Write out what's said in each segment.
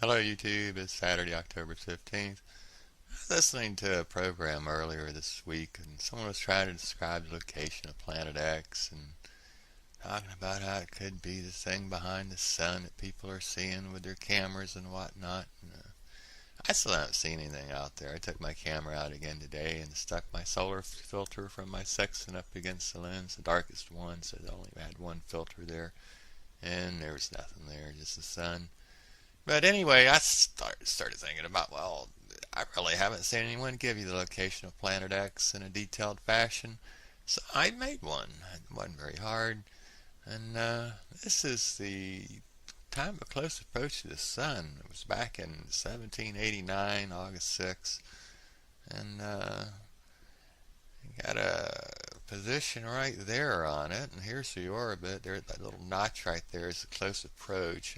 Hello YouTube, it's Saturday, October 15th. I was listening to a program earlier this week and someone was trying to describe the location of planet X and talking about how it could be the thing behind the sun that people are seeing with their cameras and whatnot. I still haven't seen anything out there. I took my camera out again today and stuck my solar filter from my Sextant up against the lens, the darkest one, so it only had one filter there, and there was nothing there, just the sun. But anyway, I started thinking about, well, I really haven't seen anyone give you the location of Planet X in a detailed fashion. So I made one. It wasn't very hard. And this is the time of close approach to the sun. It was back in 1789, August 6th. And got a position right there on it, and here's the orbit. There, that little notch right there is the close approach.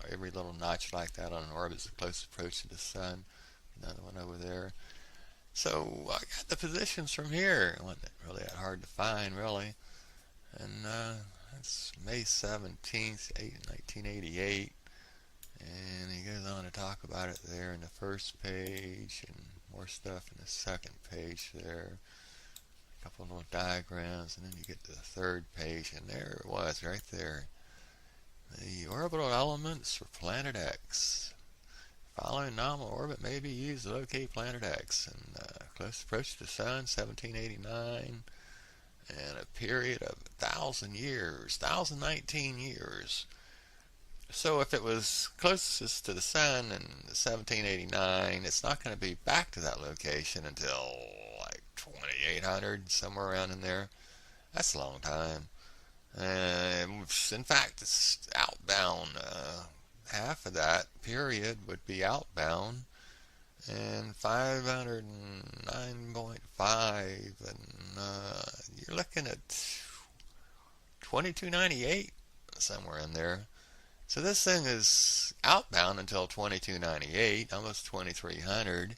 Every little notch like that on an orbit is a close approach to the sun. Another one over there. So I got the positions from here. It wasn't really that hard to find, really. And that's May 17th, 1988. And he goes on to talk about it there in the first page, and more stuff in the second page there. A couple of little diagrams, and then you get to the third page, and there it was right there. The orbital elements for planet X. Following nominal orbit may be used to locate planet X. And close approach to the sun, 1789, and a period of 1,000 years, 1,019 years. So if it was closest to the sun in 1789, it's not going to be back to that location until like 2800, somewhere around in there. That's a long time. In fact, it's outbound. Half of that period would be outbound, and 509.5, and you're looking at 2298, somewhere in there. So this thing is outbound until 2298, almost 2300,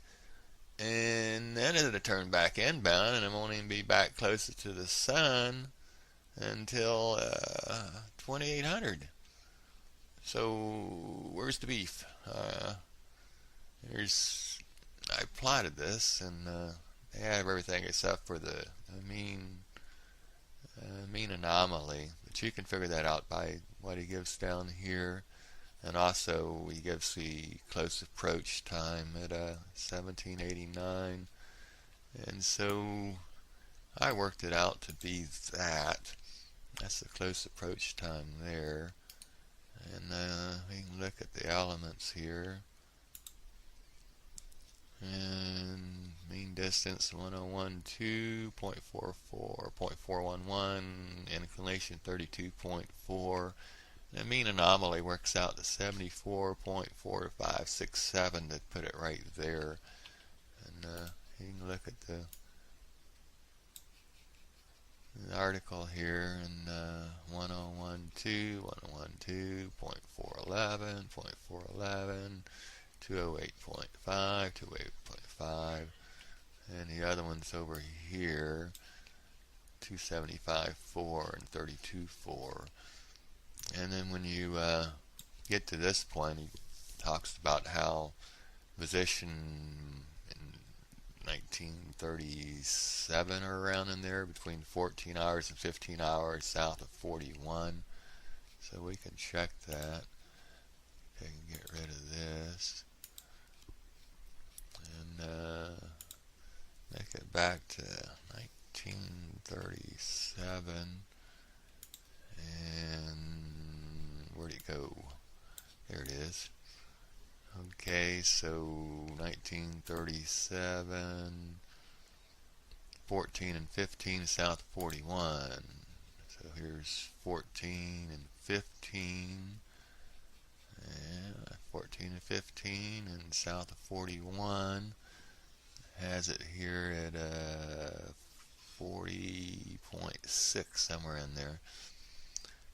and then it'll turn back inbound, and it won't even be back closer to the sun until 2800. So where's the beef? I plotted this, and they have everything except for the mean anomaly, but you can figure that out by what he gives down here, and also he gives the close approach time at 1789, and so I worked it out to be that. That's the close approach time there. And we can look at the elements here. And mean distance 1012.44, 0.411, inclination 32.4. The mean anomaly works out to 74.4567 to put it right there. And you can look at the article here, and 1012, 1012.411, 208.5, 208.5, and the other one's over here, 275.4 and 32.4. And then when you get to this point, he talks about how position in 1937 or around in there, between 14 hours and 15 hours south of 41. So we can check that. Okay, get rid of this. And make it back to 1937. And where'd it go? There it is. Okay, so 1937, 14 and 15 south of 41. So here's 14 and 15, and 14 and 15, and south of 41 has it here at 40.6, somewhere in there.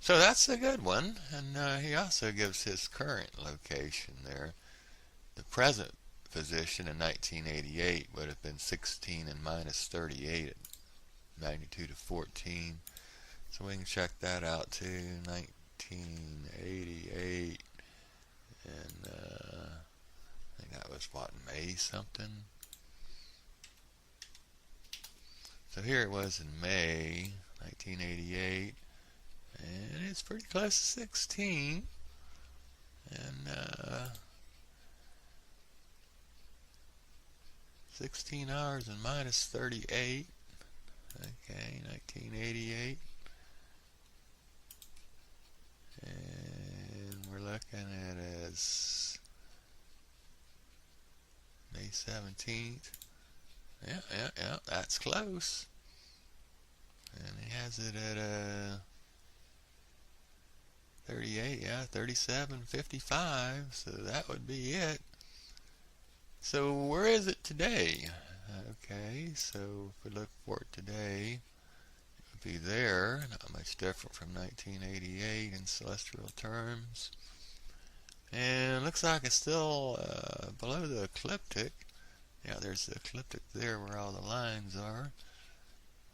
So that's a good one, and he also gives his current location there. The present position in 1988 would have been 16 and minus 38 at magnitude of 14. So we can check that out too. 1988, and 80 something. So here it was in May 1988, and it's pretty close to 16. And 16 hours and minus 38. Okay, 1988. And we're looking at it as May 17th. Yeah, that's close. And he has it at 38, 37.55, so that would be it. So where is it today? Okay, so if we look for it today, it would be there, not much different from 1988 in celestial terms. And it looks like it's still below the ecliptic. Yeah, there's the ecliptic there where all the lines are.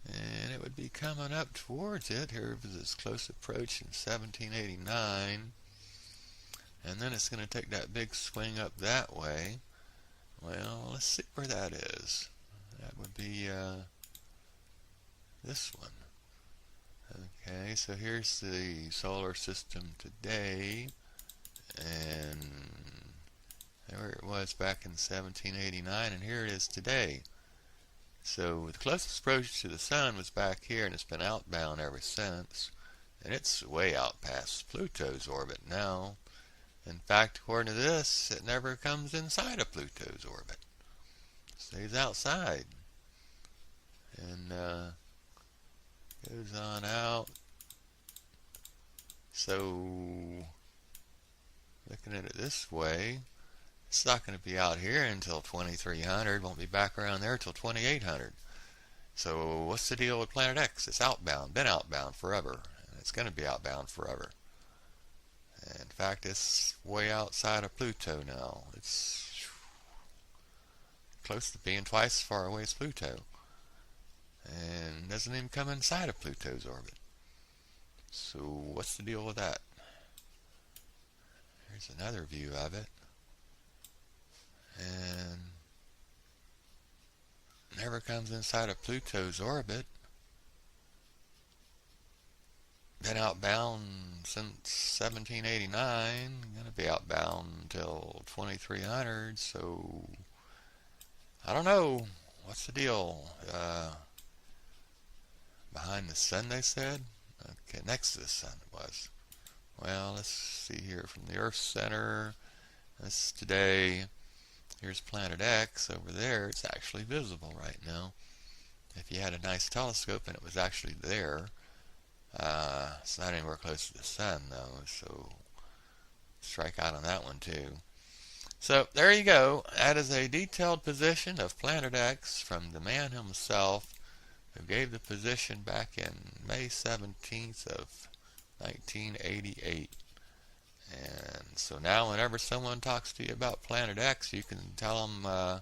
And it would be coming up towards it. Here is its close approach in 1789. And then it's going to take that big swing up that way. Well, let's see where that is. That would be this one. Okay, so here's the solar system today. And there it was back in 1789, and here it is today. So the closest approach to the sun was back here, and it's been outbound ever since. And it's way out past Pluto's orbit now. In fact, according to this, it never comes inside of Pluto's orbit. It stays outside. And goes on out. So, looking at it this way, it's not going to be out here until 2300. Won't be back around there till 2800. So what's the deal with Planet X? It's outbound, been outbound forever, and it's going to be outbound forever. And in fact, it's way outside of Pluto now. It's close to being twice as far away as Pluto, and doesn't even come inside of Pluto's orbit. So what's the deal with that? Here's another view of it. And never comes inside of Pluto's orbit. Been outbound since 1789. Going to be outbound until 2300. So I don't know. What's the deal? Behind the sun, they said? Okay, next to the sun it was. Well, let's see here from the Earth center. This is today. Here's Planet X over there. It's actually visible right now. If you had a nice telescope and it was actually there. It's not anywhere close to the sun though, so strike out on that one too. So there you go. That is a detailed position of Planet X from the man himself, who gave the position back in May 17th of 1988. And so now whenever someone talks to you about Planet X, you can tell them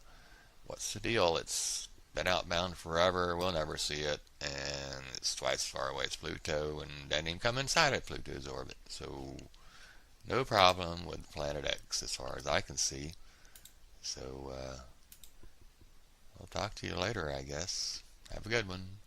what's the deal. It's been outbound forever, we'll never see it, and it's twice as far away as Pluto, and doesn't even come inside of Pluto's orbit. So no problem with Planet X as far as I can see. So I'll talk to you later, I guess. Have a good one.